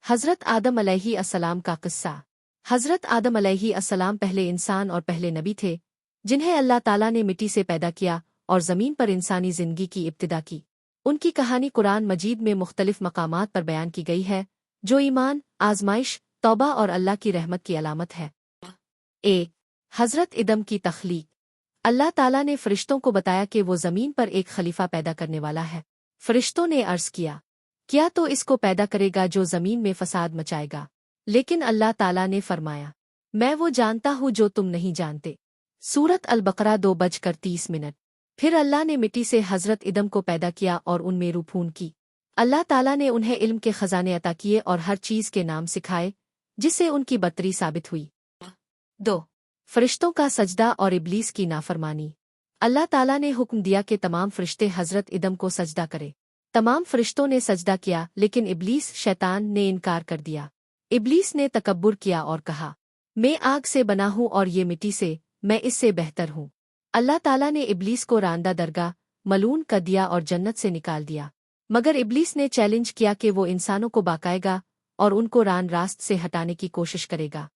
हज़रत आदम अलैहि अस्सलाम का किस्सा। हज़रत आदम अलैहि अस्सलाम पहले इंसान और पहले नबी थे, जिन्हें अल्लाह ताला ने मिट्टी से पैदा किया और ज़मीन पर इंसानी ज़िंदगी की इब्तिदा की। उनकी कहानी कुरान मजीद में मुख्तलिफ मकामात पर बयान की गई है, जो ईमान, आज़माइश, तौबा और अल्लाह की रहमत की अलामत है। 1. हज़रत इदम की तख्लीक। अल्लाह ताला ने फ़रिश्तों को बताया कि वो ज़मीन पर एक खलीफा पैदा करने वाला है। फ़रिश्तों ने अर्ज़ किया, क्या तो इसको पैदा करेगा जो ज़मीन में फ़साद मचाएगा? लेकिन अल्लाह ताला ने फरमाया, मैं वो जानता हूँ जो तुम नहीं जानते। सूरत अल-बकरा 2:30। फिर अल्लाह ने मिट्टी से हज़रत इदम को पैदा किया और उनमें रूह फूंक की। अल्लाह ताला ने उन्हें इल्म के ख़ज़ाने अता किए और हर चीज़ के नाम सिखाए, जिससे उनकी बदतरी साबित हुई। 2. फ़रिश्तों का सजदा और इब्लीस की नाफरमानी। अल्लाह ताला ने हुक्म दिया कि तमाम फ़रिश्ते हज़रत इदम को सजदा करें। तमाम फ़रिश्तों ने सजदा किया, लेकिन इब्लीस शैतान ने इनकार कर दिया। इब्लीस ने तकब्बुर किया और कहा, मैं आग से बना हूँ और ये मिट्टी से, मैं इससे बेहतर हूँ। अल्लाह ताला ने इब्लीस को रांदा दरगाह, मलून कर दिया और जन्नत से निकाल दिया। मगर इब्लीस ने चैलेंज किया कि वो इंसानों को बाकाएगा और उनको रान रास्त से हटाने की कोशिश करेगा।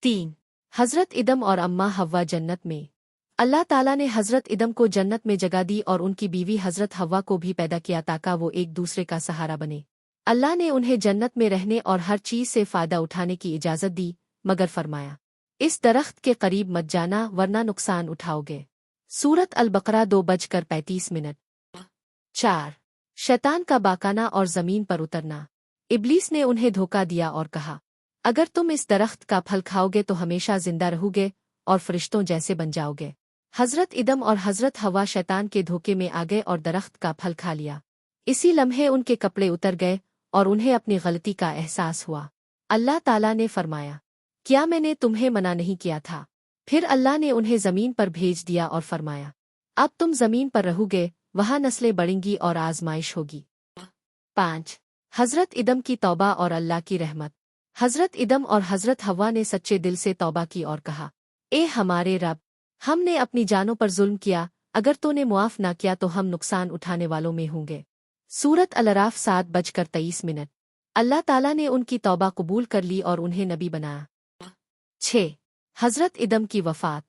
3. हज़रत इदम और अम्मा हव्वा जन्नत में। अल्लाह ताला ने हज़रत इदम को जन्नत में जगह दी और उनकी बीवी हज़रत हव्वा को भी पैदा किया ताकि वो एक दूसरे का सहारा बने। अल्लाह ने उन्हें जन्नत में रहने और हर चीज़ से फ़ायदा उठाने की इजाज़त दी, मगर फरमाया, इस दरख्त के करीब मत जाना वरना नुकसान उठाओगे। सूरत अल-बकरा 2:35। 4. शैतान का बाकाना और ज़मीन पर उतरना। इब्लीस ने उन्हें धोखा दिया और कहा, अगर तुम इस दरख्त का फल खाओगे तो हमेशा जिंदा रहोगे और फरिश्तों जैसे बन जाओगे। हज़रत इदम और हज़रत हवा शैतान के धोखे में आ गए और दरख्त का फल खा लिया। इसी लम्हे उनके कपड़े उतर गए और उन्हें अपनी गलती का एहसास हुआ। अल्लाह ताला ने फरमाया, क्या मैंने तुम्हें मना नहीं किया था? फिर अल्लाह ने उन्हें ज़मीन पर भेज दिया और फरमाया, अब तुम ज़मीन पर रहोगे, वहाँ नस्लें बढ़ेंगी और आज़माइश होगी। 5. हज़रत इदम की तौबा और अल्लाह की रहमत। हज़रत इदम और हज़रत हव्वा ने सच्चे दिल से तौबा की और कहा, ए हमारे रब, हमने अपनी जानों पर जुल्म किया, अगर तूने मुआफ़ ना किया तो हम नुकसान उठाने वालों में होंगे। सूरत अल-अराफ 7:23। अल्लाह ताला ने उनकी तौबा कबूल कर ली और उन्हें नबी बनाया। 6. हज़रत इदम की वफ़ात।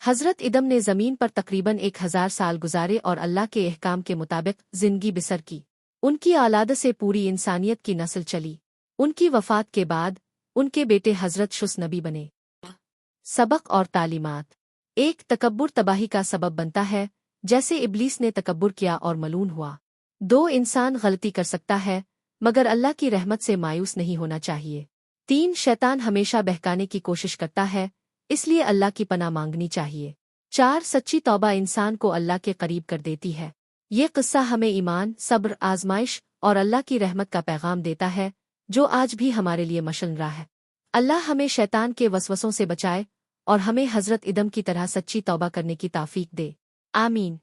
हज़रत इदम ने ज़मीन पर तकरीबन 1000 साल गुजारे और अल्लाह के अहकाम के मुताबिक ज़िंदगी बसर की। उनकी औलाद से पूरी इंसानियत की नस्ल चली। उनकी वफ़ात के बाद उनके बेटे हज़रत शुस नबी बने। सबक और तालीमात। 1. तकब्बुर तबाही का सबब बनता है, जैसे इब्लीस ने तकब्बुर किया और मलून हुआ। 2. इंसान गलती कर सकता है, मगर अल्लाह की रहमत से मायूस नहीं होना चाहिए। 3. शैतान हमेशा बहकाने की कोशिश करता है, इसलिए अल्लाह की पनाह मांगनी चाहिए। 4. सच्ची तौबा इंसान को अल्लाह के करीब कर देती है। ये किस्सा हमें ईमान, सब्र, आज़माइश और अल्लाह की रहमत का पैगाम देता है, जो आज भी हमारे लिए मशअल राह है। अल्लाह हमें शैतान के वसवसों से बचाए और हमें हज़रत इदम की तरह सच्ची तौबा करने की तौफीक दे। आमीन।